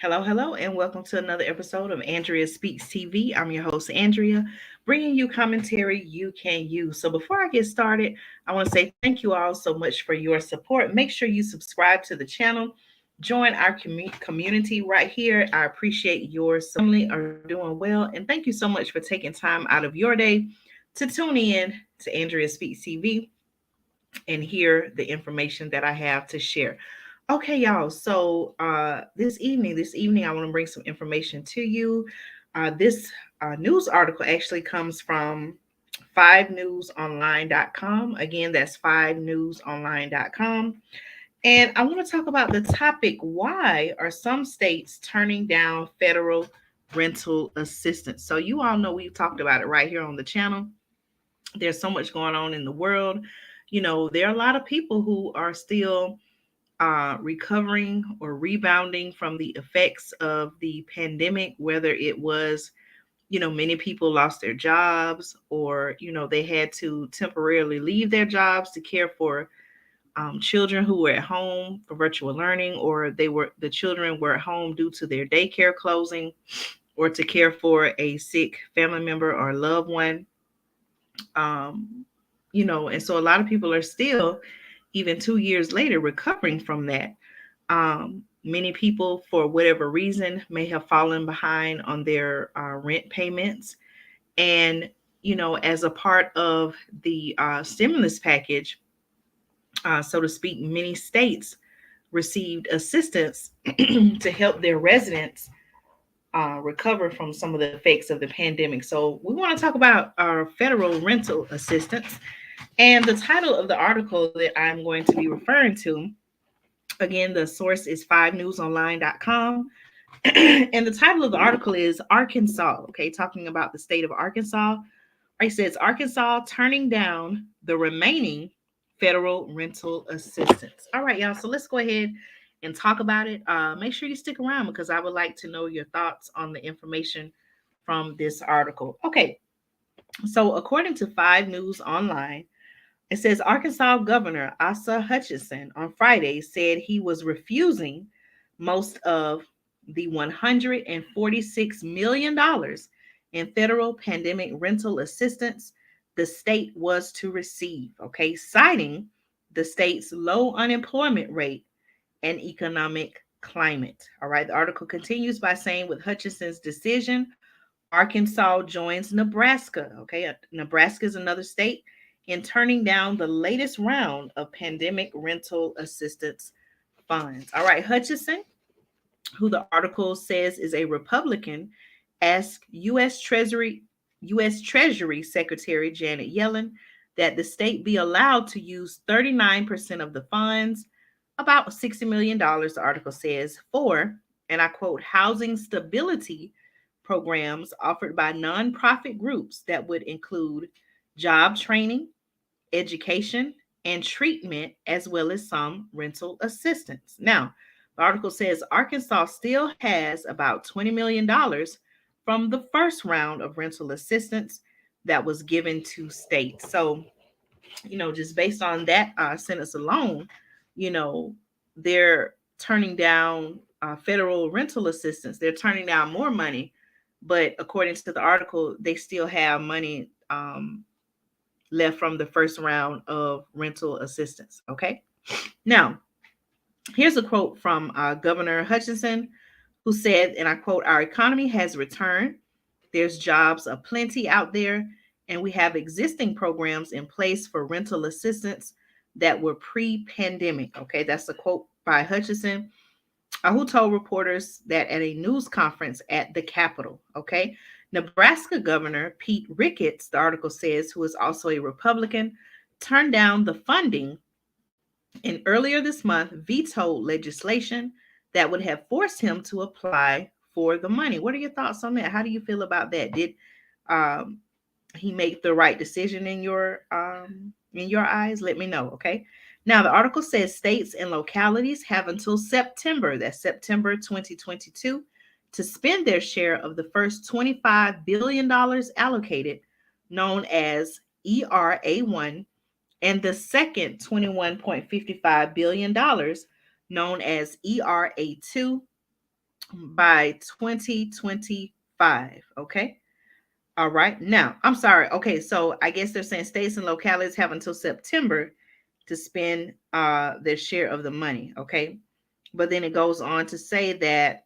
Hello, and welcome to another episode of Andrea Speaks TV. I'm your host, Andrea, bringing you commentary you can use. So, before I get started, I want to say thank you all so much for your support. Make sure you subscribe to the channel, join our community right here. I appreciate your family are doing well, and thank you so much for taking time out of your day to tune in to Andrea Speaks TV and hear the information that I have to share. Okay, y'all. So this evening, I want to bring some information to you. This news article actually comes from 5newsonline.com. Again, that's 5newsonline.com. And I want to talk about the topic: why are some states turning down federal rental assistance? So you all know we've talked about it right here on the channel. There's so much going on in the world. There are a lot of people who are still recovering or rebounding from the effects of the pandemic, whether it was, many people lost their jobs, or, they had to temporarily leave their jobs to care for children who were at home for virtual learning, or the children were at home due to their daycare closing, or to care for a sick family member or loved one. And so a lot of people are still, even 2 years later, recovering from that. Many people, for whatever reason, may have fallen behind on their rent payments. And, as a part of the stimulus package, so to speak, many states received assistance to help their residents recover from some of the effects of the pandemic. So, we want to talk about our federal rental assistance. And the title of the article that I'm going to be referring to, again, the source is 5newsonline.com. And the title of the article is Arkansas, okay, talking about the state of Arkansas. It says Arkansas turning down the remaining federal rental assistance. All right, y'all. So let's go ahead and talk about it. Make sure you stick around because I would like to know your thoughts on the information from this article. Okay, so according to 5 News Online, it says Arkansas Governor Asa Hutchinson on Friday said he was refusing most of the $146 million in federal pandemic rental assistance the state was to receive, okay, citing the state's low unemployment rate and economic climate. All right, the article continues by saying with Hutchinson's decision, Arkansas joins Nebraska. Okay, Nebraska is another state in turning down the latest round of pandemic rental assistance funds. All right, Hutchinson, who the article says is a Republican, asked U.S. Treasury Secretary Janet Yellen that the state be allowed to use 39% of the funds, about $60 million, the article says, for, and I quote, housing stability programs offered by nonprofit groups that would include job training, education, and treatment, as well as some rental assistance. Now, the article says Arkansas still has about $20 million from the first round of rental assistance that was given to states. So, just based on that sentence alone, you know, they're turning down federal rental assistance. They're turning down more money, but according to the article, they still have money left from the first round of rental assistance. Okay. Now, here's a quote from Governor Hutchinson, who said, and I quote, "Our economy has returned. There's jobs aplenty out there, and we have existing programs in place for rental assistance that were pre-pandemic." Okay, that's a quote by Hutchinson, who told reporters that at a news conference at the Capitol. Okay, Nebraska Governor Pete Ricketts, the article says, who is also a Republican, turned down the funding and earlier this month vetoed legislation that would have forced him to apply for the money. What are your thoughts on that? How do you feel about that? Did um, he make the right decision in your eyes? Let me know. Okay. Now the article says states and localities have until September, that's September 2022, to spend their share of the first $25 billion allocated, known as ERA1, and the second $21.55 billion, known as ERA2, by 2025. Okay. All right. Now, I'm sorry. Okay. So I guess they're saying states and localities have until September to spend their share of the money. Okay. But then it goes on to say that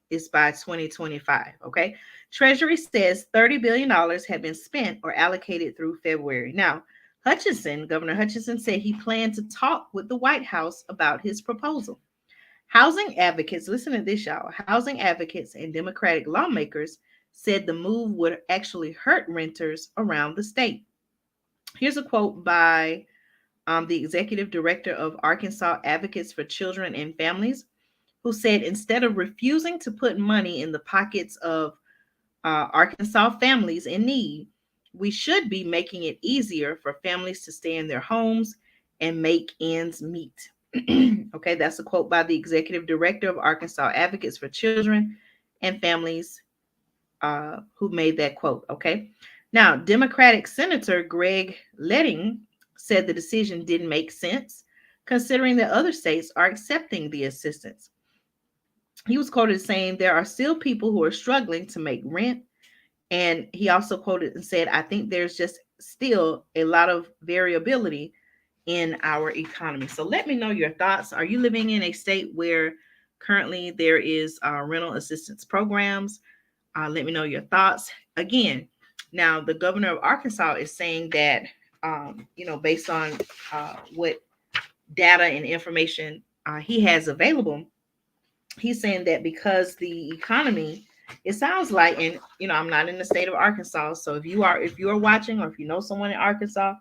it's by 2025. Okay. Treasury says $30 billion have been spent or allocated through February. Now, Governor Hutchinson said he planned to talk with the White House about his proposal. Housing advocates, listen to this, y'all. Housing advocates and Democratic lawmakers said the move would actually hurt renters around the state. Here's a quote by the executive director of Arkansas Advocates for Children and Families, who said instead of refusing to put money in the pockets of Arkansas families in need, we should be making it easier for families to stay in their homes and make ends meet. Okay, that's a quote by the executive director of Arkansas Advocates for Children and Families, who made that quote. Okay, now Democratic Senator Greg Leding said the decision didn't make sense considering that other states are accepting the assistance. He was quoted saying there are still people who are struggling to make rent. And he also quoted and said, I think there's just still a lot of variability in our economy. So let me know your thoughts. Are you living in a state where currently there is rental assistance programs? Let me know your thoughts. Again, now the governor of Arkansas is saying that, based on what data and information he has available, he's saying that because the economy, it sounds like, and I'm not in the state of Arkansas, so if you are watching or if you know someone in Arkansas,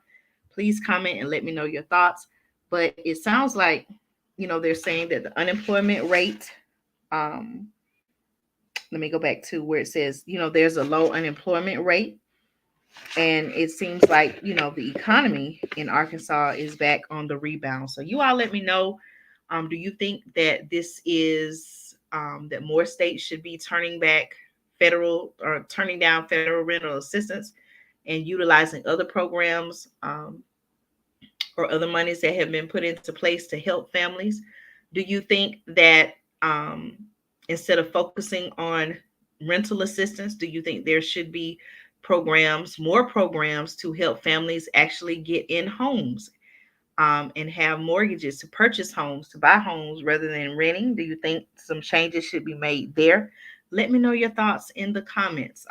please comment and let me know your thoughts. But it sounds like they're saying that the unemployment rate, um let me go back to where it says there's a low unemployment rate, and it seems like the economy in Arkansas is back on the rebound. So you all let me know, do you think that this is that more states should be turning down federal rental assistance and utilizing other programs, or other monies that have been put into place to help families? Do you think that instead of focusing on rental assistance, do you think there should be more programs to help families actually get in homes, and have mortgages to purchase homes, to buy homes rather than renting? Do you think some changes should be made there? Let me know your thoughts in the comments.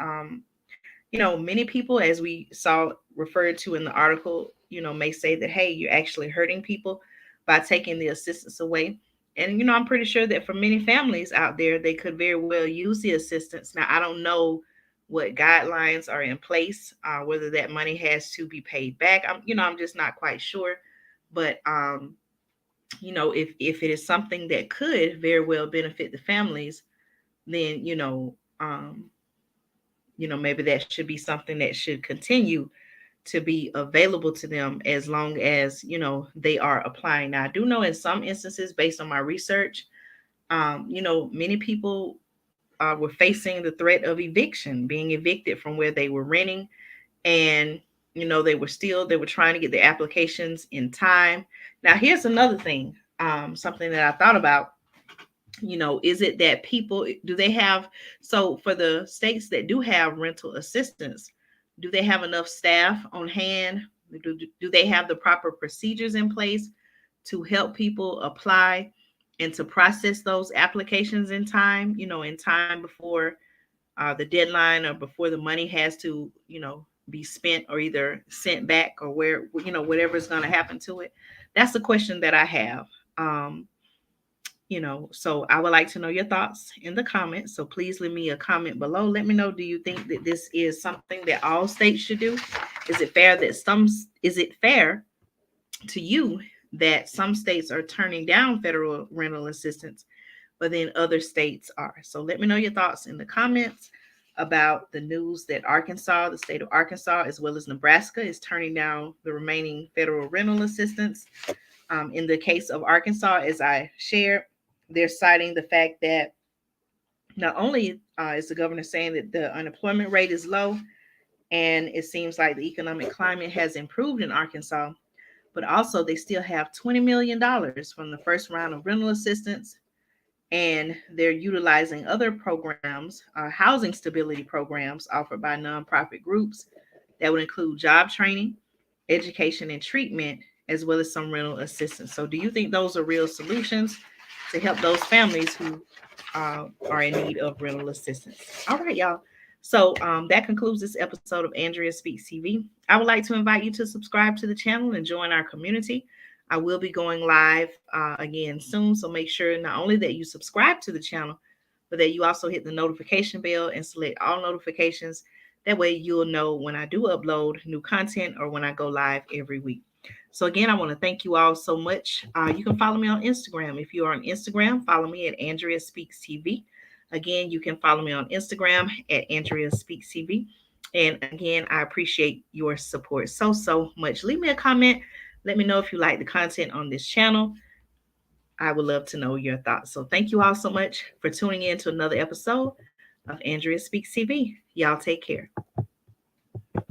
Many people, as we saw referred to in the article, may say that, hey, you're actually hurting people by taking the assistance away. And, I'm pretty sure that for many families out there, they could very well use the assistance. Now, I don't know what guidelines are in place, whether that money has to be paid back. I'm just not quite sure. But, if it is something that could very well benefit the families, then, maybe that should be something that should continue to be available to them as long as they are applying. Now, I do know in some instances, based on my research, many people were facing the threat of eviction, being evicted from where they were renting, and they were trying to get the applications in time. Now, here's another thing, something that I thought about. Is it that people, do they have, so for the states that do have rental assistance, do they have enough staff on hand? Do they have the proper procedures in place to help people apply and to process those applications in time, in time before the deadline, or before the money has to, be spent or either sent back, or whatever is going to happen to it? That's the question that I have. So I would like to know your thoughts in the comments. So please leave me a comment below. Let me know, do you think that this is something that all states should do? Is it fair to you that some states are turning down federal rental assistance, but then other states are? So let me know your thoughts in the comments about the news that the state of Arkansas, as well as Nebraska, is turning down the remaining federal rental assistance. In the case of Arkansas, as I shared, they're citing the fact that not only is the governor saying that the unemployment rate is low, and it seems like the economic climate has improved in Arkansas, but also they still have $20 million from the first round of rental assistance and they're utilizing other programs, housing stability programs offered by nonprofit groups that would include job training, education, and treatment, as well as some rental assistance. So, do you think those are real solutions to help those families who are in need of rental assistance? All right, y'all. So that concludes this episode of Andrea Speaks TV. I would like to invite you to subscribe to the channel and join our community. I will be going live again soon, so make sure not only that you subscribe to the channel, but that you also hit the notification bell and select all notifications. That way you'll know when I do upload new content or when I go live every week. So again, I want to thank you all so much. You can follow me on Instagram. If you are on Instagram, follow me at Andrea Speaks TV. Again, you can follow me on Instagram at Andrea Speaks TV. And again, I appreciate your support so much. Leave me a comment. Let me know if you like the content on this channel. I would love to know your thoughts. So thank you all so much for tuning in to another episode of Andrea Speaks TV. Y'all take care.